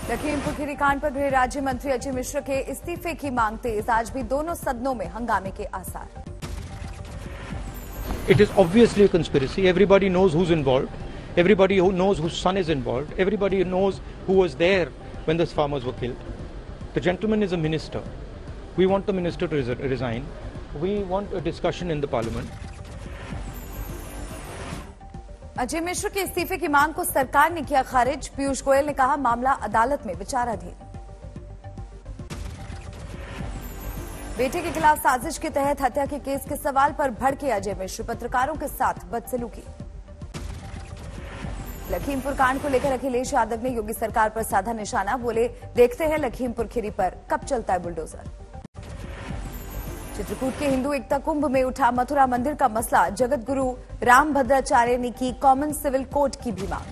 लखीमपुर खीरी कांड पर गृह राज्य मंत्री अजय मिश्र के इस्तीफे की मांग तेज। आज भी दोनों सदनों में हंगामे के आसार। It is obviously a conspiracy. Everybody knows who's involved. Everybody knows whose son is involved. Everybody knows who was there when those farmers were killed. The gentleman is a minister. We want the minister to resign. We want a discussion in the parliament. Ajay Mishra के इस्तीफे की मांग को सरकार ने किया खारिज। पीयूष गोयल ने कहा मामला अदालत में विचाराधीन। बेटे के खिलाफ साजिश के तहत हत्या के केस के सवाल पर भड़के अजय मिश्र, पत्रकारों के साथ बदसलूकी। लखीमपुर कांड को लेकर अखिलेश यादव ने योगी सरकार पर साधा निशाना। बोले देखते हैं लखीमपुर खीरी पर कब चलता है बुलडोजर। चित्रकूट के हिंदू एकता कुंभ में उठा मथुरा मंदिर का मसला। जगत गुरु रामभद्राचार्य ने की कॉमन सिविल कोड की भी मांग।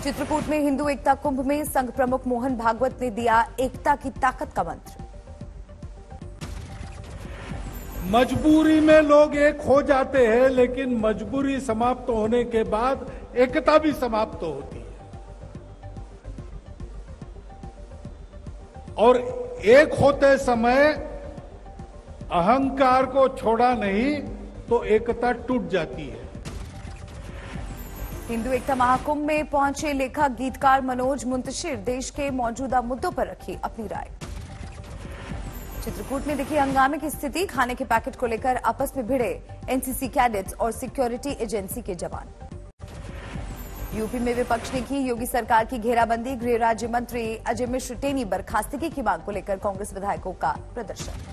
चित्रकूट में हिंदू एकता कुंभ में संघ प्रमुख मोहन भागवत ने दिया एकता की ताकत का मंत्र। मजबूरी में लोग एक हो जाते हैं, लेकिन मजबूरी समाप्त होने के बाद एकता भी समाप्त होती है। और एक होते समय अहंकार को छोड़ा नहीं तो एकता टूट जाती है। हिंदू एकता महाकुंभ में पहुंचे लेखक गीतकार मनोज मुंतशिर देश के मौजूदा मुद्दों पर रखी अपनी राय। चित्रकूट में दिखी हंगामे की स्थिति। खाने के पैकेट को लेकर आपस में भिड़े एनसीसी कैडेट्स और सिक्योरिटी एजेंसी के जवान। यूपी में विपक्ष ने की योगी सरकार की घेराबंदी। गृह राज्य मंत्री अजय मिश्र टेनी बर्खास्तगी की मांग को लेकर कांग्रेस विधायकों का प्रदर्शन।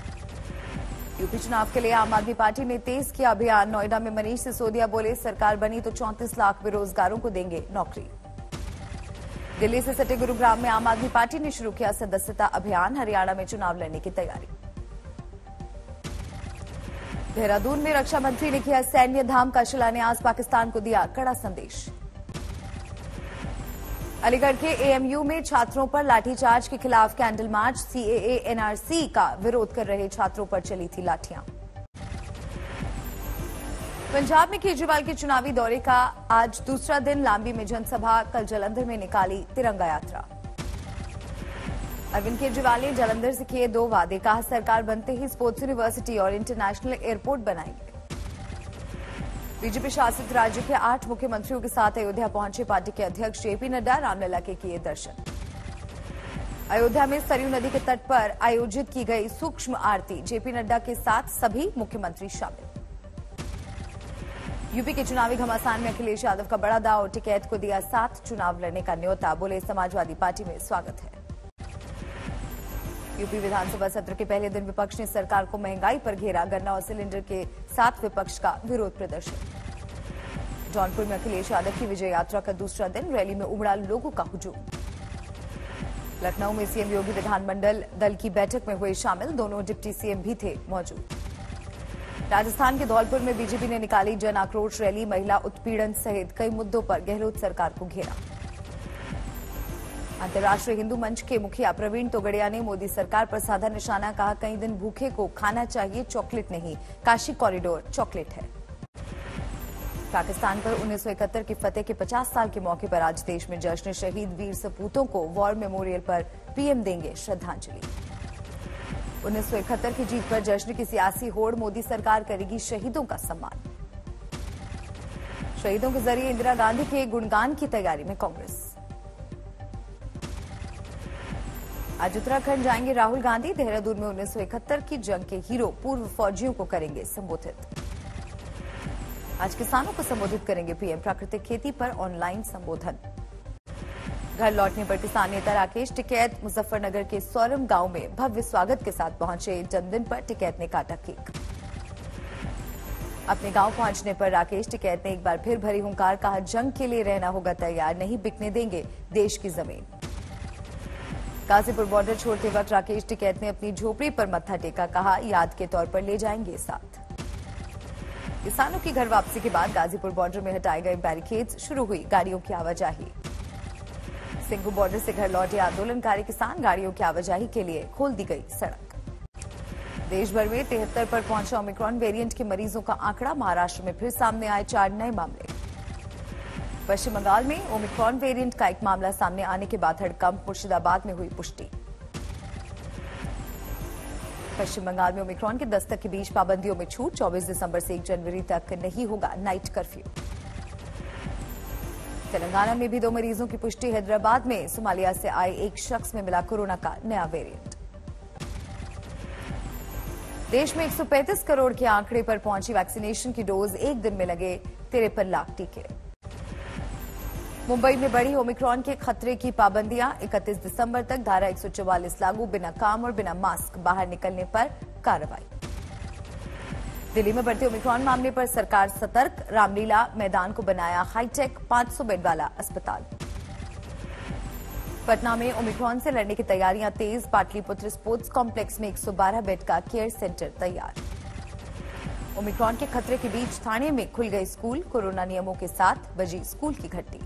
यूपी चुनाव के लिए आम आदमी पार्टी ने तेज किया अभियान। नोएडा में मनीष सिसोदिया बोले सरकार बनी तो 34 लाख बेरोजगारों को देंगे नौकरी। दिल्ली से सटे गुरुग्राम में आम आदमी पार्टी ने शुरू किया सदस्यता अभियान। हरियाणा में चुनाव लड़ने की तैयारी। देहरादून में रक्षा मंत्री ने किया सैन्य धाम का शिलान्यास। पाकिस्तान को दिया कड़ा संदेश। अलीगढ़ के एएमयू में छात्रों पर लाठीचार्ज के खिलाफ कैंडल मार्च। सीएए एनआरसी का विरोध कर रहे छात्रों पर चली थी लाठियां। पंजाब में केजरीवाल के चुनावी दौरे का आज दूसरा दिन। लांबी में जनसभा, कल जालंधर में निकाली तिरंगा यात्रा। अरविंद केजरीवाल ने जालंधर से किए 2 वादे। कहा सरकार बनते ही स्पोर्ट्स यूनिवर्सिटी और इंटरनेशनल एयरपोर्ट बनाएंगे। बीजेपी शासित राज्य के 8 मुख्यमंत्रियों के साथ अयोध्या पहुंचे पार्टी के अध्यक्ष जेपी नड्डा। रामलला के किए दर्शन। अयोध्या में सरयू नदी के तट पर आयोजित की गई सूक्ष्म आरती। जेपी नड्डा के साथ सभी मुख्यमंत्री शामिल। यूपी के चुनावी घमासान में अखिलेश यादव का बड़ा दाव। टिकैत को दिया साथ चुनाव लड़ने का न्योता। बोले समाजवादी पार्टी में स्वागत है। यूपी विधानसभा सत्र के पहले दिन विपक्ष ने सरकार को महंगाई पर घेरा। गन्ना और सिलेंडर के साथ विपक्ष का विरोध प्रदर्शन। जौनपुर में अखिलेश यादव की विजय यात्रा का दूसरा दिन। रैली में उमड़ा लोगों का हुजूम। लखनऊ में सीएम योगी विधानमंडल दल की बैठक में हुए शामिल। दोनों डिप्टी सीएम भी थे मौजूद। राजस्थान के धौलपुर में बीजेपी ने निकाली जन आक्रोश रैली। महिला उत्पीड़न सहित कई मुद्दों पर गहलोत सरकार को घेरा। अंतर्राष्ट्रीय हिंदू मंच के मुखिया प्रवीण तोगड़िया ने मोदी सरकार पर साधा निशाना। कहा कई दिन भूखे को खाना चाहिए, चॉकलेट नहीं। काशी कॉरिडोर चॉकलेट है। पाकिस्तान पर 1971 की फतेह के 50 साल के मौके पर आज देश में जश्न। शहीद वीर सपूतों को वॉर मेमोरियल पर पीएम देंगे श्रद्धांजलि। 1971 की जीत पर जश्न की सियासी होड़। मोदी सरकार करेगी शहीदों का सम्मान। शहीदों के जरिए इंदिरा गांधी के गुणगान की तैयारी में कांग्रेस। आज उत्तराखंड जाएंगे राहुल गांधी। देहरादून में 1971 की जंग के हीरो पूर्व फौजियों को करेंगे संबोधित। आज किसानों को संबोधित करेंगे पीएम। प्राकृतिक खेती पर ऑनलाइन संबोधन। घर लौटने पर किसान नेता राकेश टिकैत मुजफ्फरनगर के सौरम गांव में भव्य स्वागत के साथ पहुंचे। जन्मदिन पर टिकैत ने काटा केक। अपने गांव पहुंचने पर राकेश टिकैत ने एक बार फिर भरी हुंकार। कहा जंग के लिए रहना होगा तैयार, नहीं बिकने देंगे देश की जमीन। गाजीपुर बॉर्डर छोड़ते वक्त राकेश टिकैत ने अपनी झोपड़ी पर मत्था टेका। कहा याद के तौर पर ले जाएंगे साथ। किसानों की घर वापसी के बाद गाजीपुर बॉर्डर में हटाए गए बैरिकेड्स। शुरू हुई गाड़ियों की आवाजाही। सिंघू बॉर्डर से घर लौटे आंदोलनकारी किसान। गाड़ियों की आवाजाही के लिए खोल दी गई सड़क। देश भर में 73 पर पहुंचा ओमिक्रॉन वेरिएंट के मरीजों का आंकड़ा। महाराष्ट्र में फिर सामने आए 4 नए मामले। पश्चिम बंगाल में ओमिक्रॉन वेरिएंट का एक मामला सामने आने के बाद हड़कंप, मुर्शिदाबाद में हुई पुष्टि। पश्चिम बंगाल में ओमिक्रॉन के दस्तक के बीच पाबंदियों में छूट, 24 दिसंबर से 1 जनवरी तक नहीं होगा नाइट कर्फ्यू। तेलंगाना में भी 2 मरीजों की पुष्टि। हैदराबाद में सोमालिया से आए एक शख्स में मिला कोरोना का नया वेरिएंट। देश में 135 करोड़ के आंकड़े पर पहुंची वैक्सीनेशन की डोज, एक दिन में लगे 53 लाख टीके। मुंबई में बढ़ी ओमिक्रॉन के खतरे की पाबंदियां, 31 दिसंबर तक धारा 144 लागू, बिना काम और बिना मास्क बाहर निकलने पर कार्रवाई। दिल्ली में बढ़ते ओमिक्रॉन मामले पर सरकार सतर्क, रामलीला मैदान को बनाया हाईटेक 500 बेड वाला अस्पताल। पटना में ओमिक्रॉन से लड़ने की तैयारियां तेज, पाटलिपुत्र स्पोर्ट्स कॉम्प्लेक्स में 112 बेड का केयर सेंटर तैयार। ओमिक्रॉन के खतरे के बीच थाने में खुल गए स्कूल, कोरोना नियमों के साथ बजी स्कूल की घंटी।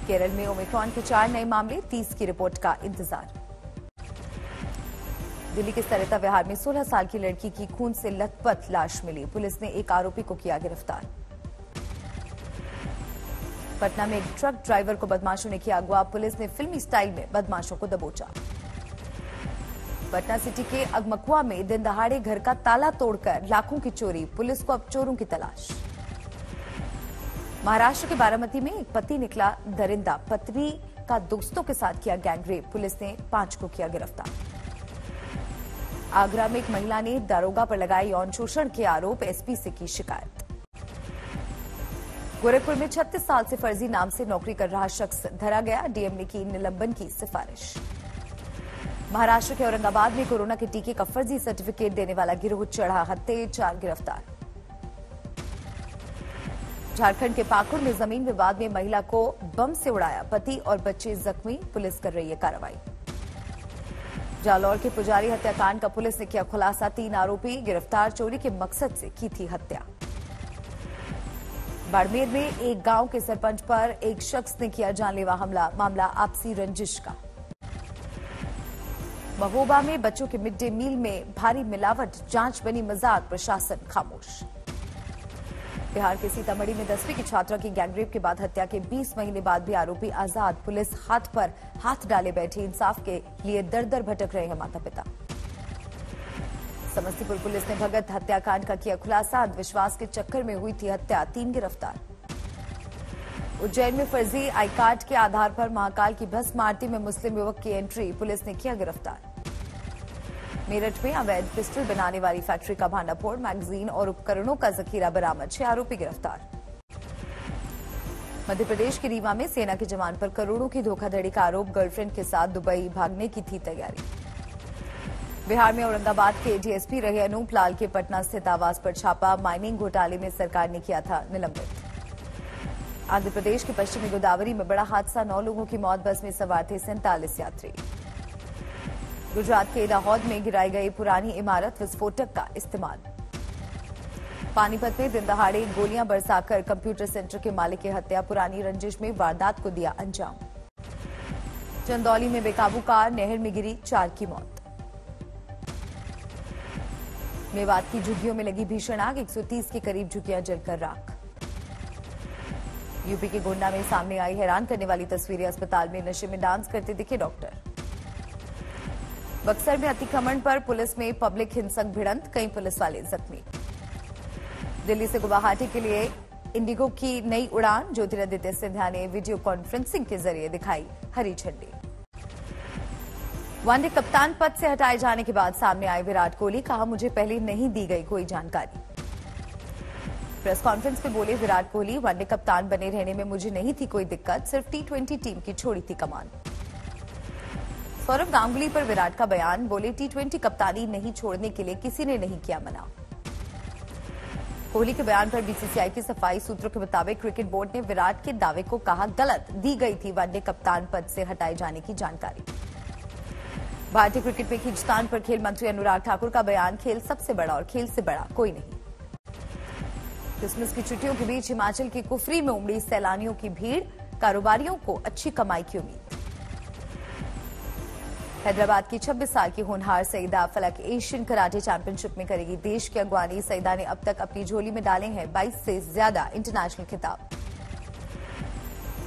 केरल में ओमिक्रॉन के 4 नए मामले, 30 की रिपोर्ट का इंतजार। दिल्ली के सरिता विहार में 16 साल की लड़की की खून से लथपथ लाश मिली, पुलिस ने एक आरोपी को किया गिरफ्तार। पटना में एक ट्रक ड्राइवर को बदमाशों ने किया अगवा, पुलिस ने फिल्मी स्टाइल में बदमाशों को दबोचा। पटना सिटी के अगमकुआ में दिन दहाड़े घर का ताला तोड़कर लाखों की चोरी, पुलिस को अब चोरों की तलाश। महाराष्ट्र के बारामती में एक पति निकला दरिंदा, पत्नी का दोस्तों के साथ किया गैंगरेप, पुलिस ने 5 को किया गिरफ्तार। आगरा में एक महिला ने दारोगा पर लगाए यौन शोषण के आरोप, एसपी से की शिकायत। गोरखपुर में 36 साल से फर्जी नाम से नौकरी कर रहा शख्स धरा गया, डीएम ने की निलंबन की सिफारिश। महाराष्ट्र के औरंगाबाद में कोरोना के टीके का फर्जी सर्टिफिकेट देने वाला गिरोह चढ़ा हत्थे, 4 गिरफ्तार। झारखंड के पाकुड़ में जमीन विवाद में महिला को बम से उड़ाया, पति और बच्चे जख्मी, पुलिस कर रही है कार्रवाई। जालौर के पुजारी हत्याकांड का पुलिस ने किया खुलासा, 3 आरोपी गिरफ्तार, चोरी के मकसद से की थी हत्या। बाड़मेर में एक गांव के सरपंच पर एक शख्स ने किया जानलेवा हमला, मामला आपसी रंजिश का। महोबा में बच्चों के मिड डे मील में भारी मिलावट, जांच बनी मजाक, प्रशासन खामोश। बिहार के सीतामढ़ी में 10वीं की छात्रा की गैंगरेप के बाद हत्या के 20 महीने बाद भी आरोपी आजाद, पुलिस हाथ पर हाथ डाले बैठी, इंसाफ के लिए दर दर भटक रहे हैं माता पिता। समस्तीपुर पुलिस ने भगत हत्याकांड का किया खुलासा, अंधविश्वास के चक्कर में हुई थी हत्या, 3 गिरफ्तार। उज्जैन में फर्जी आई कार्ड के आधार पर महाकाल की भस्म आरती में मुस्लिम युवक की एंट्री, पुलिस ने किया गिरफ्तार। मेरठ में अवैध पिस्टल बनाने वाली फैक्ट्री का भांडाफोड़, मैगजीन और उपकरणों का जखीरा बरामद, 6 आरोपी गिरफ्तार। मध्य प्रदेश के रीवा में सेना के जवान पर करोड़ों की धोखाधड़ी का आरोप, गर्लफ्रेंड के साथ दुबई भागने की थी तैयारी। बिहार में औरंगाबाद के डीएसपी रहे अनूप लाल के पटना स्थित आवास पर छापा, माइनिंग घोटाले में सरकार ने किया था निलंबित। आंध्र प्रदेश के पश्चिमी गोदावरी में बड़ा हादसा, 9 लोगों की मौत, बस में सवार थे 47 यात्री। गुजरात के दाहोद में गिराई गई पुरानी इमारत, विस्फोटक का इस्तेमाल। पानीपत में दिन दहाड़े गोलियां बरसाकर कंप्यूटर सेंटर के मालिक की हत्या, पुरानी रंजिश में वारदात को दिया अंजाम। चंदौली में बेकाबू कार नहर में गिरी, 4 की मौत। मेवात की झुग्गियों में लगी भीषण आग, 130 के करीब झुग्गियां जलकर राख। यूपी के गोंडा में सामने आई हैरान करने वाली तस्वीरें, अस्पताल में नशे में डांस करते दिखे डॉक्टर। बक्सर में अतिक्रमण पर पुलिस में पब्लिक हिंसक भिड़ंत, कई पुलिस वाले जख्मी। दिल्ली से गुवाहाटी के लिए इंडिगो की नई उड़ान, ज्योतिरादित्य सिंधिया ने वीडियो कॉन्फ्रेंसिंग के जरिए दिखाई हरी झंडी। वनडे कप्तान पद से हटाए जाने के बाद सामने आए विराट कोहली, कहा मुझे पहले नहीं दी गई कोई जानकारी। प्रेस कॉन्फ्रेंस में बोले विराट कोहली, वनडे कप्तान बने रहने में मुझे नहीं थी कोई दिक्कत, सिर्फ T20 टीम की छोड़ी थी कमान। सौरव गांगुली पर विराट का बयान, बोले T20 कप्तानी नहीं छोड़ने के लिए किसी ने नहीं किया मना। कोहली के बयान पर बीसीसीआई की सफाई, सूत्रों के मुताबिक क्रिकेट बोर्ड ने विराट के दावे को कहा गलत, दी गई थी वनडे कप्तान पद से हटाए जाने की जानकारी। भारतीय क्रिकेट में खींचतान पर खेल मंत्री अनुराग ठाकुर का बयान, खेल सबसे बड़ा और खेल से बड़ा कोई नहीं। क्रिसमस की छुट्टियों के बीच हिमाचल की कुफरी में उमड़ी सैलानियों की भीड़, कारोबारियों को अच्छी कमाई की उम्मीद। हैदराबाद की 26 साल की होनहार सईदा फलक एशियन कराटे चैंपियनशिप में करेगी देश की अगवानी। सईदा ने अब तक अपनी झोली में डाले हैं 22 से ज्यादा इंटरनेशनल खिताब।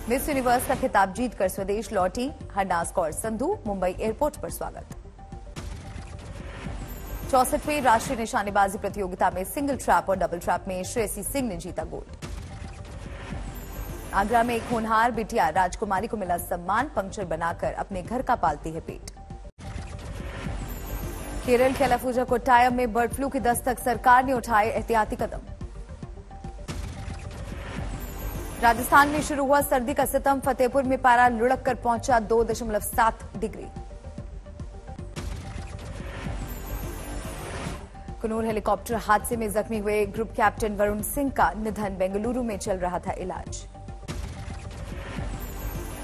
मिस यूनिवर्स का खिताब जीतकर स्वदेश लौटी हरनाज कौर संधू, मुंबई एयरपोर्ट पर स्वागत। 64वीं राष्ट्रीय निशानेबाजी प्रतियोगिता में सिंगल ट्रैप और डबल ट्रैप में श्रेयसी सिंह ने जीता गोल्ड। आगरा में एक होनहार बिटिया राजकुमारी को मिला सम्मान, पंक्चर बनाकर अपने घर का पालती है पेट। केरल के अलापुझा कोट्टायम में बर्ड फ्लू की दस्तक, सरकार ने उठाए एहतियाती कदम। राजस्थान में शुरू हुआ सर्दी का सितम, फतेहपुर में पारा लुढ़क कर पहुंचा 2.7 डिग्री। कुनूर हेलीकॉप्टर हादसे में जख्मी हुए ग्रुप कैप्टन वरुण सिंह का निधन, बेंगलुरु में चल रहा था इलाज।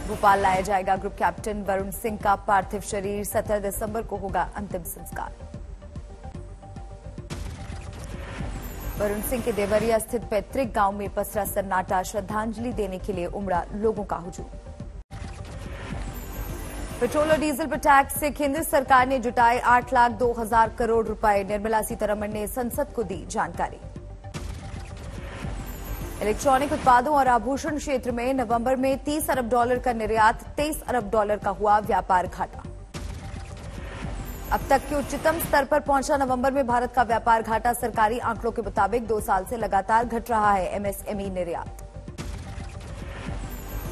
भोपाल लाया जाएगा ग्रुप कैप्टन वरुण सिंह का पार्थिव शरीर, 17 दिसंबर को होगा अंतिम संस्कार। वरुण सिंह के देवरिया स्थित पैतृक गांव में पसरा सन्नाटा, श्रद्धांजलि देने के लिए उमड़ा लोगों का हुजूम। पेट्रोल और डीजल पर टैक्स से केंद्र सरकार ने जुटाए 8,02,000 करोड़ रुपए, निर्मला सीतारमण ने संसद को दी जानकारी। इलेक्ट्रॉनिक उत्पादों और आभूषण क्षेत्र में नवंबर में $30 अरब का निर्यात, $23 अरब का हुआ व्यापार घाटा। अब तक के उच्चतम स्तर पर पहुंचा नवंबर में भारत का व्यापार घाटा, सरकारी आंकड़ों के मुताबिक 2 साल से लगातार घट रहा है एमएसएमई निर्यात।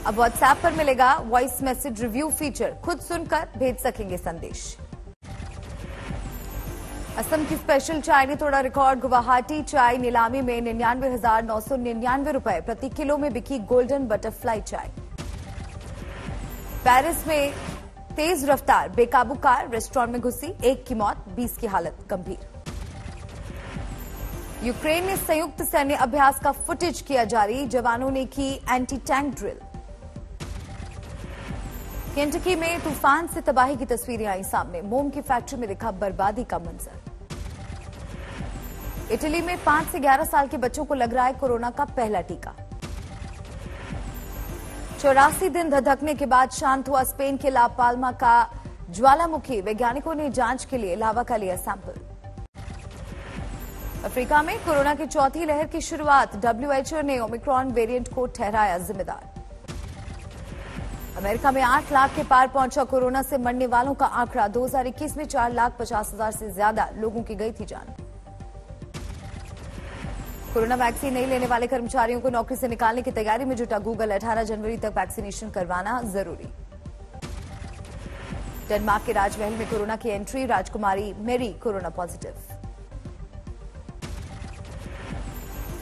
अब व्हाट्सएप पर मिलेगा वॉइस मैसेज रिव्यू फीचर, खुद सुनकर भेज सकेंगे संदेश। असम की स्पेशल चाय ने तोड़ा रिकॉर्ड, गुवाहाटी चाय नीलामी में 99,999 रुपए प्रति किलो में बिकी गोल्डन बटरफ्लाई चाय। पेरिस में तेज रफ्तार बेकाबू कार रेस्टोरेंट में घुसी, 1 की मौत, 20 की हालत गंभीर। यूक्रेन में संयुक्त सैन्य अभ्यास का फुटेज किया जारी, जवानों ने की एंटी टैंक ड्रिल। केंटकी में तूफान से तबाही की तस्वीरें आई सामने, मोम की फैक्ट्री में दिखा बर्बादी का मंजर। इटली में 5 से 11 साल के बच्चों को लग रहा है कोरोना का पहला टीका। 84 दिन धधकने के बाद शांत हुआ स्पेन के ला पाल्मा का ज्वालामुखी, वैज्ञानिकों ने जांच के लिए लावा का लिया सैंपल। अफ्रीका में कोरोना की चौथी लहर की शुरुआत, डब्ल्यूएचओ ने ओमिक्रॉन वेरिएंट को ठहराया जिम्मेदार। अमेरिका में 8 लाख के पार पहुंचा कोरोना से मरने वालों का आंकड़ा, 2021 में 4,50,000 से ज्यादा लोगों की गई थी जान। कोरोना वैक्सीन नहीं लेने वाले कर्मचारियों को नौकरी से निकालने की तैयारी में जुटा गूगल, 18 जनवरी तक वैक्सीनेशन करवाना जरूरी। डेनमार्क के राजमहल में कोरोना की एंट्री, राजकुमारी मेरी कोरोना पॉजिटिव।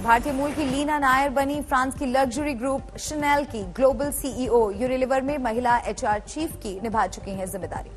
भारतीय मूल की लीना नायर बनी फ्रांस की लग्जरी ग्रुप शनेल की ग्लोबल सीईओ, यूनिलीवर में महिला एचआर चीफ की निभा चुकी हैं जिम्मेदारी।